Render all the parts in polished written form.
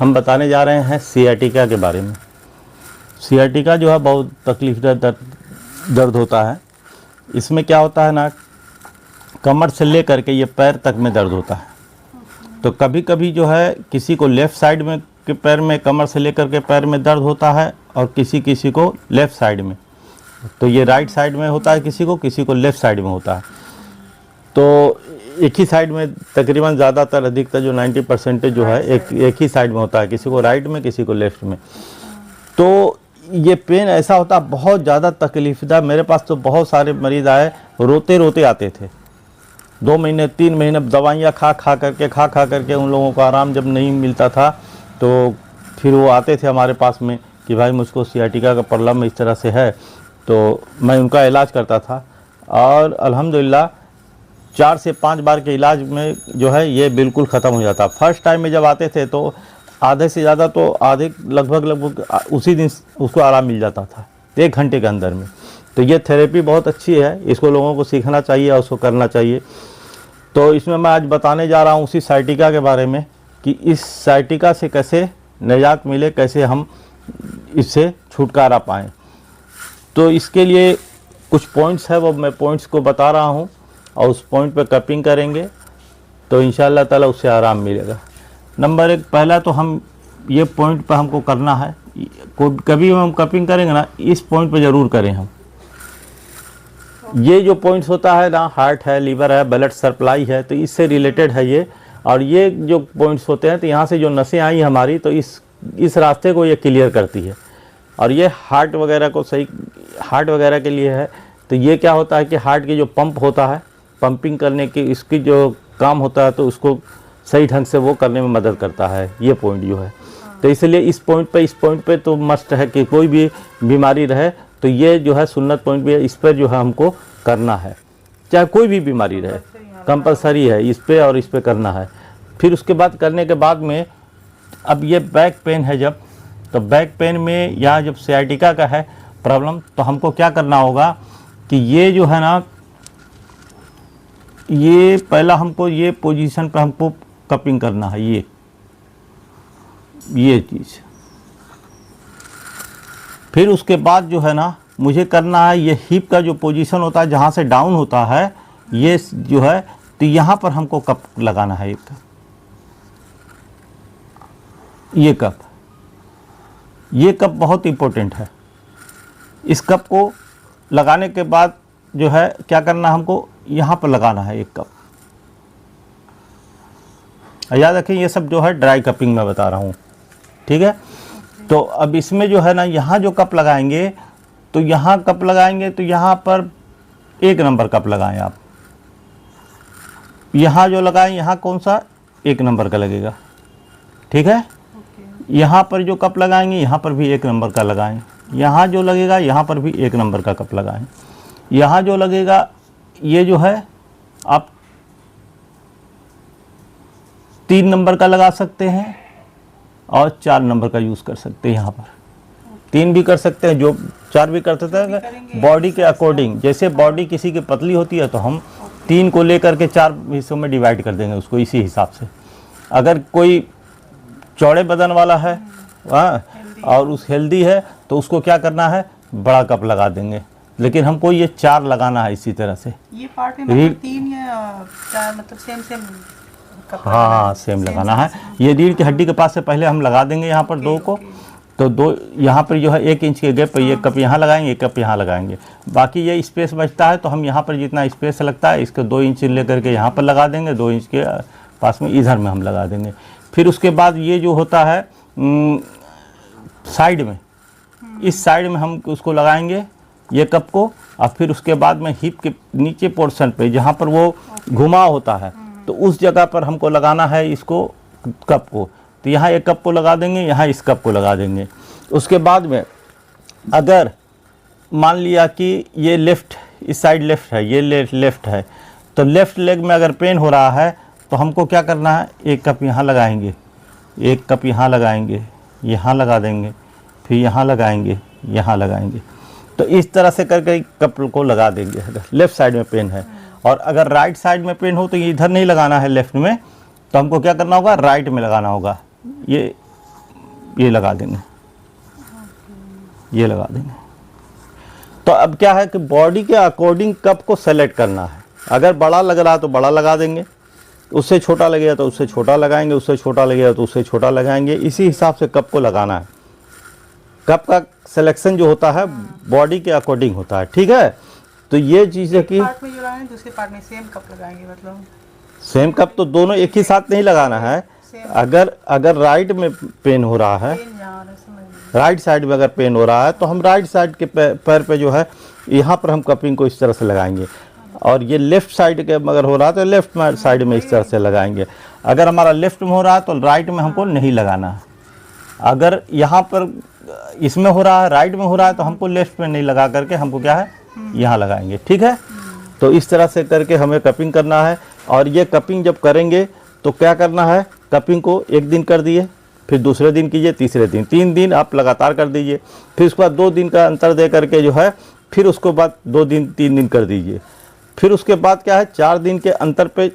हम बताने जा रहे हैं सियाटिका के बारे में। सियाटिका जो है बहुत तकलीफदायक दर्द होता है। इसमें क्या होता है ना, कमर से ले करके ये पैर तक में दर्द होता है। तो कभी कभी जो है किसी को लेफ़्ट साइड में के पैर में, कमर से लेकर के पैर में दर्द होता है, और किसी किसी को लेफ़्ट साइड में। तो ये राइट साइड में होता है किसी को लेफ़्ट साइड में होता है। तो एक ही साइड में तकरीबन ज़्यादातर अधिकतर जो 90% जो है एक ही साइड में होता है, किसी को राइट में किसी को लेफ़्ट में। तो ये पेन ऐसा होता है बहुत ज़्यादा तकलीफ़दा। मेरे पास तो बहुत सारे मरीज़ आए, रोते रोते आते थे। 2 महीने 3 महीने दवाइयाँ खा करके उन लोगों को आराम जब नहीं मिलता था, तो फिर वो आते थे हमारे पास में कि भाई मुझको सियाटिका का प्रॉब्लम इस तरह से है। तो मैं उनका इलाज करता था, और अल्हम्दुलिल्लाह 4 से 5 बार के इलाज में जो है ये बिल्कुल ख़त्म हो जाता। फर्स्ट टाइम में जब आते थे तो आधे से ज़्यादा, तो आधे लगभग उसी दिन उसको आराम मिल जाता था 1 घंटे के अंदर में। तो ये थेरेपी बहुत अच्छी है, इसको लोगों को सीखना चाहिए और उसको करना चाहिए। तो इसमें मैं आज बताने जा रहा हूँ उसी साइटिका के बारे में कि इस साइटिका से कैसे निजात मिले, कैसे हम इससे छुटकारा पाएँ। तो इसके लिए कुछ पॉइंट्स है, वो मैं पॉइंट्स को बता रहा हूँ, और उस पॉइंट पे कपिंग करेंगे तो इंशाअल्लाह ताला उससे आराम मिलेगा। नंबर 1, पहला तो हम ये पॉइंट पे हमको करना है, कभी हम कपिंग करेंगे ना, इस पॉइंट पे ज़रूर करें हम। ये जो पॉइंट्स होता है ना, हार्ट है, लीवर है, ब्लड सप्लाई है, तो इससे रिलेटेड है ये। और ये जो पॉइंट्स होते हैं, तो यहाँ से जो नसें आई हमारी, तो इस रास्ते को ये क्लियर करती है। और ये हार्ट वगैरह को सही, हार्ट वगैरह के लिए है। तो ये क्या होता है कि हार्ट की जो पंप होता है, पंपिंग करने की इसकी जो काम होता है, तो उसको सही ढंग से वो करने में मदद करता है ये पॉइंट जो है। तो इसलिए इस पॉइंट पे तो मस्ट है कि कोई भी बीमारी रहे तो ये जो है सुन्नत पॉइंट भी है, इस पर जो है हमको करना है। चाहे कोई भी बीमारी रहे, कंपलसरी है इस पे, और इस पे करना है। फिर उसके बाद करने के बाद में, अब ये बैक पेन है जब, तो बैक पेन में या जब सियाटिका का है प्रॉब्लम, तो हमको क्या करना होगा कि ये जो है ना, ये पहला हमको ये पोजीशन पे हमको कपिंग करना है, ये चीज़। फिर उसके बाद जो है ना, मुझे करना है ये हिप का जो पोजीशन होता है, जहाँ से डाउन होता है ये जो है, तो यहाँ पर हमको कप लगाना है एक। ये कप बहुत इम्पोर्टेंट है। इस कप को लगाने के बाद जो है क्या करना, हमको यहाँ पर लगाना है एक कप। याद रखें ये सब जो है ड्राई कपिंग में बता रहा हूँ, ठीक है। तो अब इसमें जो है ना, यहाँ जो कप लगाएंगे, तो यहाँ कप लगाएंगे, तो यहाँ पर 1 नंबर कप लगाएं आप। यहाँ जो लगाएं, यहाँ कौन सा 1 नंबर का लगेगा, ठीक है। यहाँ पर जो कप लगाएंगे, यहाँ पर भी 1 नंबर का लगाएं। यहाँ जो लगेगा, यहाँ पर भी 1 नंबर का कप लगाएं। यहाँ जो लगेगा, ये जो है आप 3 नंबर का लगा सकते हैं, और 4 नंबर का यूज़ कर सकते हैं। यहाँ पर 3 भी कर सकते हैं, जो 4 भी कर सकते हैं, बॉडी के अकॉर्डिंग। जैसे बॉडी किसी की पतली होती है, तो हम 3 को लेकर के 4 हिस्सों में डिवाइड कर देंगे उसको, इसी हिसाब से। अगर कोई चौड़े बदन वाला है और उस हेल्दी है, तो उसको क्या करना है, बड़ा कप लगा देंगे। लेकिन हमको ये 4 लगाना है इसी तरह से। ये पार्ट में मतलब 3 या 4 मतलब सेम हाँ, सेम लगाना है। ये रीढ़ की हड्डी के पास से पहले हम लगा देंगे यहाँ पर 2 को। तो 2 यहाँ पर जो है 1 इंच के गैप पर ये कप यहाँ लगाएंगे, 1 कप यहाँ लगाएंगे। बाकी ये स्पेस बचता है, तो हम यहाँ पर जितना स्पेस लगता है, इसको 2 इंच लेकर के यहाँ पर लगा देंगे, 2 इंच के पास में इधर में हम लगा देंगे। फिर उसके बाद ये जो होता है साइड में, इस साइड में हम उसको लगाएंगे ये कप को। और फिर उसके बाद में हिप के नीचे पोर्शन पे, जहाँ पर वो घुमाव होता है, तो उस जगह पर हमको लगाना है इसको, कप को। तो यहाँ एक कप को लगा देंगे, यहाँ इस कप को लगा देंगे। उसके बाद में अगर मान लिया कि ये लेफ़्ट, इस साइड लेफ़्ट है, ये लेफ़्ट है, तो लेफ़्ट लेग में अगर पेन हो रहा है, तो हमको क्या करना है, 1 कप यहाँ लगाएंगे, 1 कप यहाँ लगाएंगे, यहाँ लगा देंगे, फिर यहाँ लगाएंगे, यहाँ लगाएंगे। तो इस तरह से करके कप को लगा देंगे अगर लेफ़्ट साइड में पेन है। और अगर राइट साइड में पेन हो, तो ये इधर नहीं लगाना है लेफ़्ट में, तो हमको क्या करना होगा, राइट में लगाना होगा। ये लगा देंगे, ये लगा देंगे। तो अब क्या है कि बॉडी के अकॉर्डिंग कप को सेलेक्ट करना है। अगर बड़ा लग रहा है तो बड़ा लगा देंगे, उससे छोटा लगेगा तो उससे छोटा लगाएंगे, उससे छोटा लगेगा तो उससे छोटा लगाएंगे। इसी हिसाब से कप को लगाना है। कप का सिलेक्शन जो होता है बॉडी के अकॉर्डिंग होता है, ठीक है। तो ये चीज़ है कि पार्ट में जो लगाएंगे दूसरे पार्ट में सेम कप लगाएंगे, मतलब सेम कप तो दोनों एक ही साथ नहीं लगाना है। अगर राइट में पेन हो रहा है, पेन यहाँ है, समझ लीजिए। राइट साइड में अगर पेन हो रहा है तो हम राइट साइड के पैर पे जो है यहाँ पर हम कपिंग को इस तरह से लगाएंगे। और ये लेफ़्ट साइड के अगर हो रहा है तो लेफ़्ट साइड में इस तरह से लगाएंगे। अगर हमारा लेफ़्ट में हो रहा है तो राइट में हमको नहीं लगाना है। अगर यहाँ पर इसमें हो रहा है, राइट में हो रहा है, तो हमको लेफ़्ट में नहीं लगा करके हमको क्या है यहाँ लगाएंगे, ठीक है। तो इस तरह से करके हमें कपिंग करना है। और ये कपिंग जब करेंगे तो क्या करना है, कपिंग को एक दिन कर दिए, फिर दूसरे दिन कीजिए, तीसरे दिन, 3 दिन आप लगातार कर दीजिए। फिर उसके बाद 2 दिन का अंतर दे करके जो है फिर उसको बाद 2 दिन 3 दिन कर दीजिए। फिर उसके बाद क्या है 4 दिन के अंतर पे,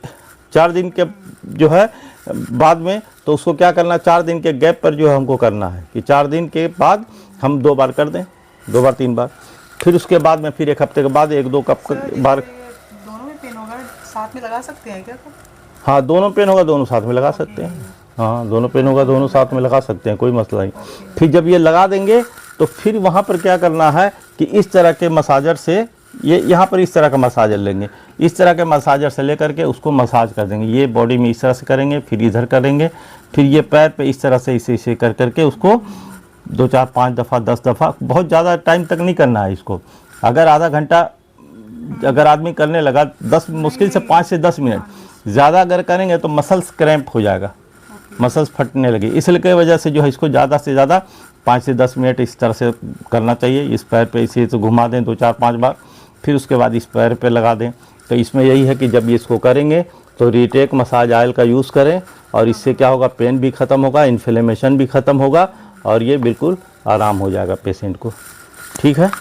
4 दिन के जो है बाद में, तो उसको क्या करना, 4 दिन के गैप पर जो है हमको करना है कि 4 दिन के बाद हम 2 बार कर दें, 2 बार 3 बार। फिर उसके बाद में फिर 1 हफ्ते के बाद 1-2 कप बार। दोनों में पेन होगा, साथ में लगा सकते हैं क्या? हाँ, दोनों पेन होगा दोनों साथ में लगा सकते हैं। हाँ, दोनों पेन होगा दोनों साथ में लगा सकते हैं, कोई मसला नहीं। फिर जब ये लगा देंगे तो फिर वहाँ पर क्या करना है कि इस तरह के मसाजर से, ये यहाँ पर इस तरह का मसाजर लेंगे, इस तरह के मसाजर से लेकर के उसको मसाज कर देंगे। ये बॉडी में इस तरह से करेंगे, फिर इधर करेंगे, फिर ये पैर पे इस तरह से इसे कर करके उसको 2 4 5 दफ़ा 10 दफ़ा, बहुत ज़्यादा टाइम तक नहीं करना है इसको। अगर आधा घंटा अगर आदमी करने लगा, 10 मुश्किल से 5 से 10 मिनट, ज़्यादा अगर करेंगे तो मसल्स क्रैम्प हो जाएगा, मसल्स फटने लगे। इसलिए वजह से जो है इसको ज़्यादा से ज़्यादा 5 से 10 मिनट इस तरह से करना चाहिए। इस पैर पे इसे तो घुमा दें 2 4 5 बार, फिर उसके बाद इस पैर पे लगा दें। तो इसमें यही है कि जब इसको करेंगे तो रीटेक मसाज ऑयल का यूज़ करें, और इससे क्या होगा, पेन भी ख़त्म होगा, इन्फ्लेमेशन भी ख़त्म होगा, और ये बिल्कुल आराम हो जाएगा पेशेंट को, ठीक है।